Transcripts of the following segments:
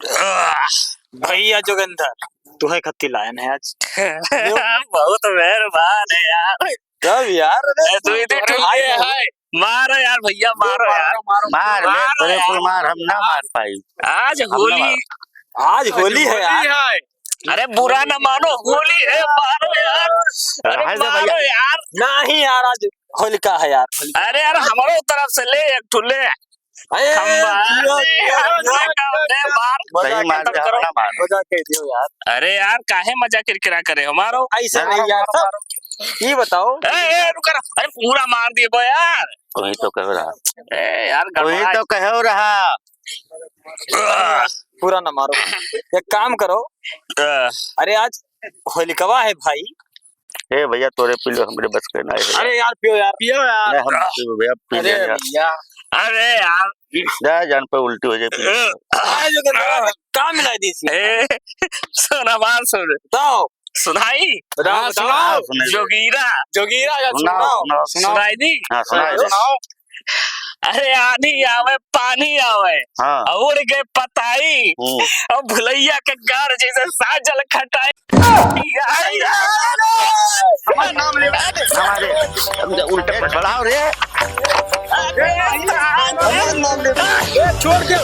भैया जोगिंदर तुम्हें खत्ती लायन है आज। बहुत मेहरबान है यार। कब यार तू इधर ठुके है। मारो यार भैया, मारो यार, मार ले तेरे को, मार हम ना मार पाई। आज होली, आज होली है यार। अरे बुरा ना मानो, होली है, मारो यार। अरे मारो यार। नहीं यार आज होलिका है यार। अरे यार हमारे तरफ से ले एक ठुले अरे यार काहे मजा किरकिरा करे हमारो, ऐसे नहीं यार सब ये बताओ। अरे पूरा मार दिए बो यार। वही तो कह रहा, यार वही तो कह रहा। पूरा ना मारो, एक काम करो। अरे आज होलिका है भाई। ए भैया तोरे पी लो, हमरे बस के ना है। अरे यार पियो यार, पियो यार। हम भैया पी ले यार। अरे यार जा जान पे उल्टी हो जाए। काम मिला दी सुना बात सुन, बताओ सुनाई बताओ। जोगीरा जोगीरा सुनाओ सुनाई दी। हाँ सुनाओ। अरे आनी आवे पानी आवे, हाँ उड़ गए पताई और भुलैया के गार जैसे साजल खटाई। हमारा नाम ले हमारे उल्टे बढ़ाओ रे। छोड़ दे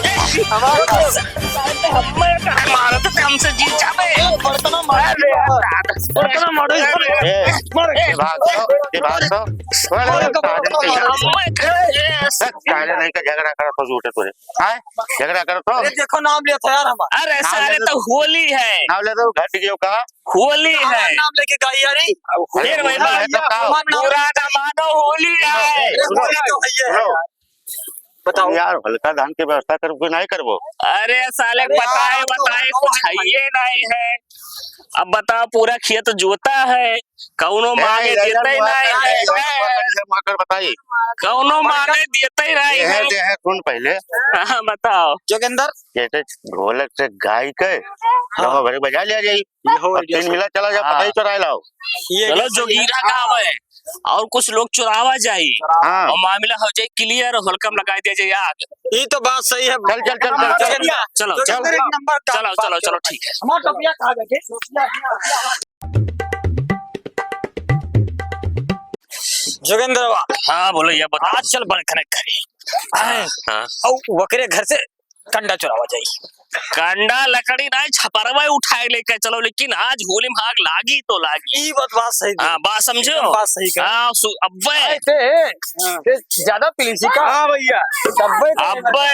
हमारा तो कम से जी जावे। नहीं का झगड़ा करो तो झूठे तुझे झगड़ा करो तो देखो नाम लिया था यार हमारा। अरे सारे तो होली है, नाम ले दो घट गयो का होली है। नाम लेके गाई यारी फिर पूरा ना मानो, होली है। बताओ यार हल्का धान की व्यवस्था कर नहीं करबो। अरे साले बताए कुछ है नहीं है। अब बताओ पूरा खेत जोता है, कौनो मांगे देते ही नहीं है। बताइए कौनो मांगे देते ही नहीं है। सुन पहले हाँ बताओ जोगिंदर। जैसे ढोलक से गाय के भरे बजा लिया जाये, तीन मिला चला जा पता ही चुराए लाओ। चलो जोगीरा गाँव है और कुछ लोग चुरावा जाये और मामला हो जाए क्लियर और हल्कम लगा दिया जाए आग। ये तो बात सही है। चल चल चल चल चलो चलो चलो चलो ठीक है। जोगिंदर हाँ बोलो ये बता। आज चल बरखने करे वकरे घर से कंडा चुरावा जाये। कंडा लकड़ी नहीं छपरवा उठाए लेके चलो, लेकिन आज होली में आग लागी तो लागी। ये बात सही। हाँ बात समझो, बात सही कर। हाँ अब्बे ज्यादा पिलीसी का। हाँ भैया अब्बे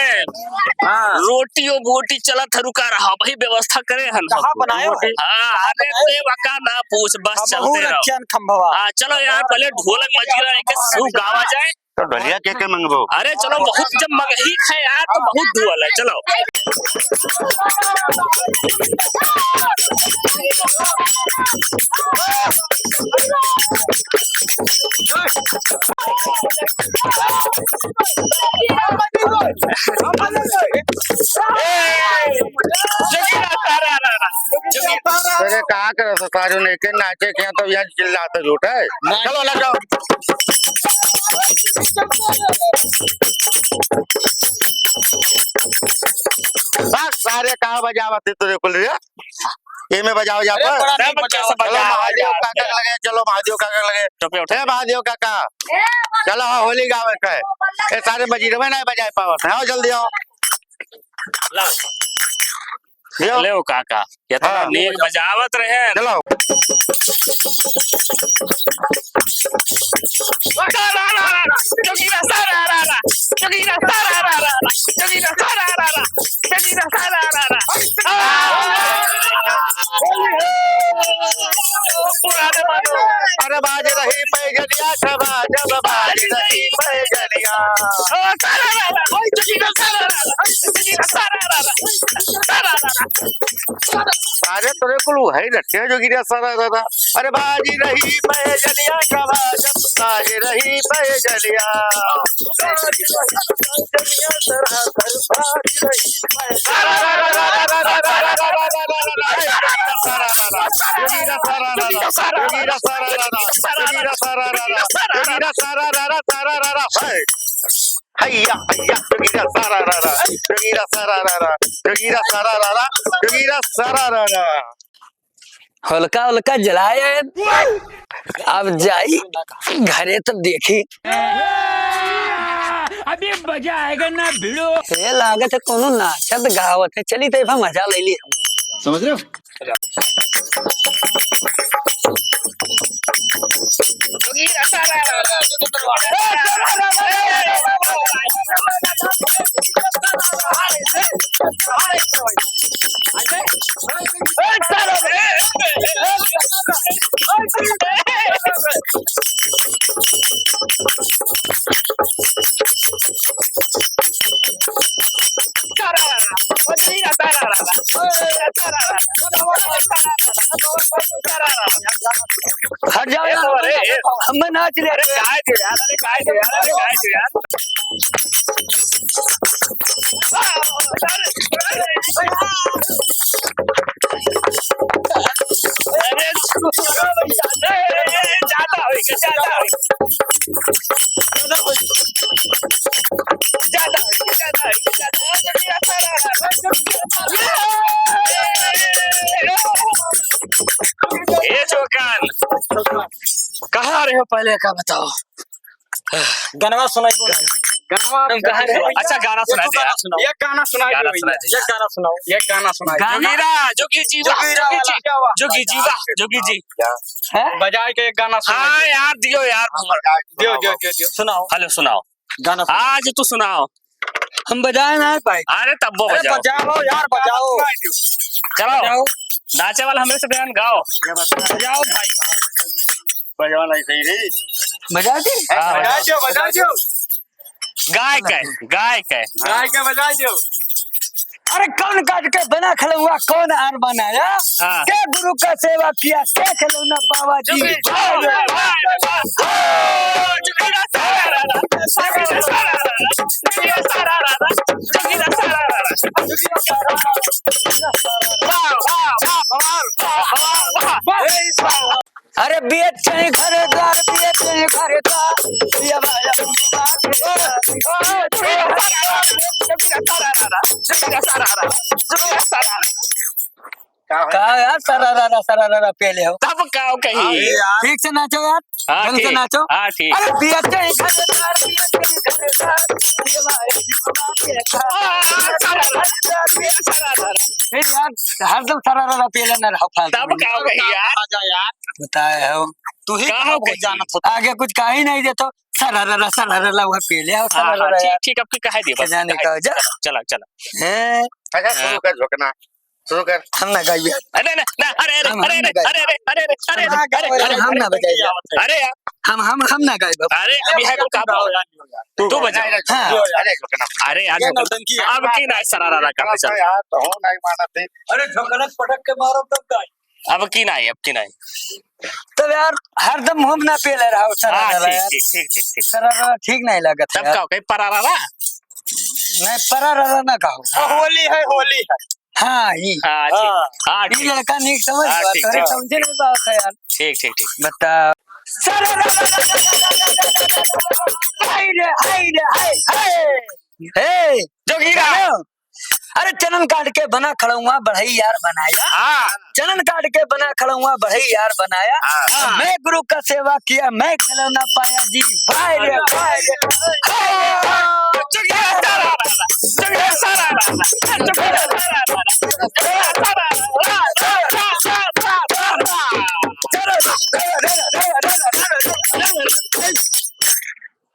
रोटी और बोटी चला था रुका रहा भाई, व्यवस्था करे हन कहाँ बनाए हो? हाँ अरे देवका ना पूछ, बस चलते रहो। हाँ चलो यार पहले ढोलक मजीरा लेके गावा जाए तो ढलिया के मंगबो। अरे चलो बहुत जब मगही है यार तो बहुत धुआल है। चलो अरे कहाँ कर सारे ने के नाचे के तो यार चिल्लाते झूठ है। चलो लग जाओ। बस सारे कहाँ बजावते तुझे कुल रे ये में बजाओ जा पर। चलो महादेव काका लगे, चलो महादेव काका लगे। महादेव काका चलो हाँ होली गावे का ये सारे बजीरे में नहीं बजाए पावत है। आओ जल्दी आओ ले काका ये तो नेक बजावत रहे। चलो अरे बाज रही पैजनिया सभा जब बाज रही पैजनिया। अरे तेरे को है रखे जो गिरा सारा दादा। अरे बाजी रही पैजनिया सभा जब बाज रही पैजनिया। सारा हैया हैया जोगीरा सारा रारा जोगीरा सारा रारा जोगीरा सारा रारा जोगीरा सारा रारा। हल्का हल्का जलाए अब जाई घरे तब देखी अभी मजा आएगा ना भिड़ो। ये लागत है कोनो नाचत गावत है चली तो मजा ले ली समझ रहे हो? हट जाओ यार हम नाच ले अरे काय दे यार, अरे काय दे यार, अरे काय दे यार। अरे जाता है ये चौकान कहाँ आ रहे हो पहले का बताओ गनवा सुनाई बोल तुम कहाँ रहे हो? अच्छा गाना सुना दे यार। एक गाना सुनाई गाना दो सुना भैया, एक गाना सुनाओ, एक गाना सुनाई दो। जोगीरा जोगी जीवा जोगी जीवा जोगी जी है बजाए के एक गाना सुनाई हाँ यार दियो यार दियो दियो दियो दियो सुनाओ हेलो सुनाओ गाना आज तू सुनाओ हम बजाए ना भाई अरे तब वो बजाओ बजाओ यार बजाओ चलो नाचे वाला हमें से बयान गाओ बजाओ भाई बजवाना सही रे बजा दी हाँ, बजा दो बजा दो गायक है गायक है गाय के बजा दो। अरे कौन काट के बना खलुआ कौन हार बनाया हाँ। क्या गुरु का सेवा किया क्या खिलौना पावा जी अरे बियत चने घरदार बियत चने घरदार ये भाया का यार सरारा पहले हो तब काओ कही ठीक से नाचो यार हाँ ढंग से ठीक नाचो हाँ ठीक अरे बियत चने घरदार बियत चने घरदार ये भाया यार हरदम सरारा पहले न रहो तब फालतू काओ कही यार बताए हो तू ही कहाँ कहीं? जानत हो आगे कुछ कहा ही नहीं देतो सरारा वह पहले हो हाँ हाँ सरारा ठीक ठीक अब की कहे दी बस जाने का जा चला चला हैं अच्छा शुरू कर झुकना शुरू कर हम ना गाइए अरे ना ना अरे अरे अरे अरे अरे अरे अरे अरे हम ना बजाइए अरे यार हम ना गाए बाबू अरे अभी है को कहा तू बजा हाँ अरे झुकना अरे यार अब की ना सरारा का बजा यार तो हो नहीं मानते अरे झोंकनक पटक के मारो तब गाय। अब की ना अब की ना तब यार हरदम हम ना पहले रहो हाँ सरारा ठीक यार ठीक ठीक ठीक ठीक सरारा ठीक नहीं लगत तब यार का कहीं परारा ना नहीं परारा ना कहो होली है होली है। हाँ ये हाँ ठीक हाँ ये ठीक लड़का नहीं समझ हाँ, बात ठीक, अरे ठीक। समझे नहीं बात है यार ठीक ठीक ठीक बता हाय रे हाय रे हाय हाय हे जोगीरा अरे चनन काट के बना खड़ुआ बढ़ई यार बनाया हाँ चनन काट के बना खड़ुआ बढ़ई यार बनाया हाँ। मैं गुरु का सेवा किया मैं खिलौना पाया जी भाई रे भाई रे जोगीरा सरारा जोगीरा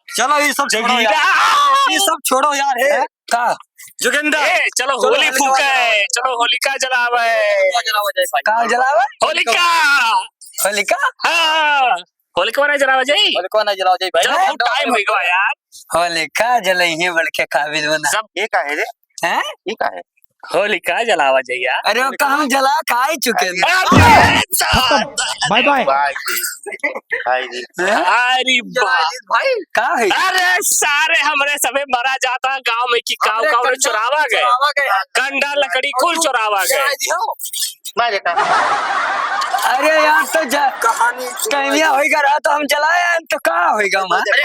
चलो ये सब छोड़ो यार ये सब छोड़ो यार है का जोगिंदर चलो होली फूके चलो होलिका जलावे का जलावे होलिका होलिका हाँ होलिका वाला जलावे जाई होलिका ना जलाओ जी भाई चलो बहुत टाइम हो गया यार होलिका जलाई है बड़के काबिल बना सब ये का है रे हैं ये का है होलिका जलावा जाई यार अरे वो कहाँ जला खाए चुके बाय बाय। भाई जी अरे भाई का है अरे सारे हमरे सबे मरा जाता गांव में की गांव गांव में चुरावा गए कंडा लकड़ी कुल चुरावा गए मैं देखा अरे यार तो कहानी होएगा रहा तो हम जलाए तो कहाँ होएगा वहाँ